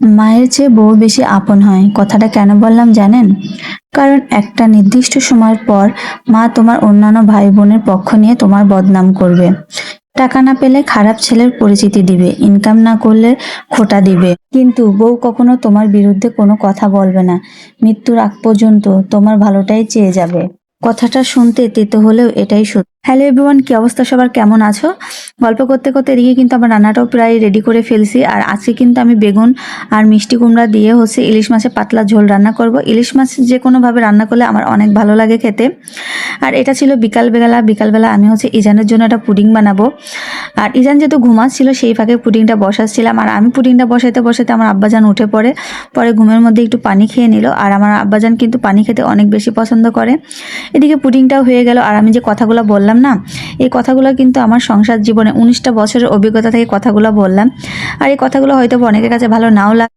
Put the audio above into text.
মায়ের চেয়ে বউ বেশি আপন হয়, কথাটা কেন বললাম জানেন? কারণ একটা নির্দিষ্ট সময়ের পর মা তোমার অন্যান্য ভাই বোনের পক্ষ নিয়ে তোমার বদনাম করবে। টাকা না পেলে খারাপ ছেলের পরিচিতি দিবে, ইনকাম না করলে খোঁটা দিবে, কিন্তু বউ কখনো তোমার বিরুদ্ধে কোনো কথা বলবে না। মৃত্যুর আগ পর্যন্ত তোমার ভালোটাই চেয়ে যাবে। কথাটা শুনতে তেতো হলেও এটাই সত্যি। হ্যালো এভরিওয়ান, কি অবস্থা সবার, কেমন আছো? গল্প করতে করতে এদিকে কিন্তু আমার রান্নাটাও প্রায় রেডি করে ফেলছি। আর আজকে কিন্তু আমি বেগুন আর মিষ্টি কুমড়া দিয়ে ইলিশ মাছের পাতলা ঝোল রান্না করব। ইলিশ মাছ যে কোনোভাবে রান্না করলে আমার অনেক ভালো লাগে খেতে। আর এটা ছিল বিকালবেলা আমি ইজানের জন্য একটা পুডিং বানাবো। আর ইজান যেহেতু ঘুমাচ্ছিল সেই ফাঁকে পুডিংটা বসাচ্ছিলাম। আর আমি পুডিংটা বসাইতে বসাইতে আমার আব্বাজান উঠে পড়ে। পরে ঘুমের মধ্যে একটু পানি খেয়ে নিল। আর আমার আব্বাজান কিন্তু পানি খেতে অনেক বেশি পছন্দ করে। এদিকে পুডিংটাও হয়ে গেল। আর আমি যে কথাগুলো বললাম না, এই কথাগুলো কিন্তু আমার সংসার জীবনে 19টা বছরের অভিজ্ঞতা থেকে কথাগুলো বললাম। আর এই কথাগুলো হয়তো অনেকের কাছে ভালো নাও লাগে।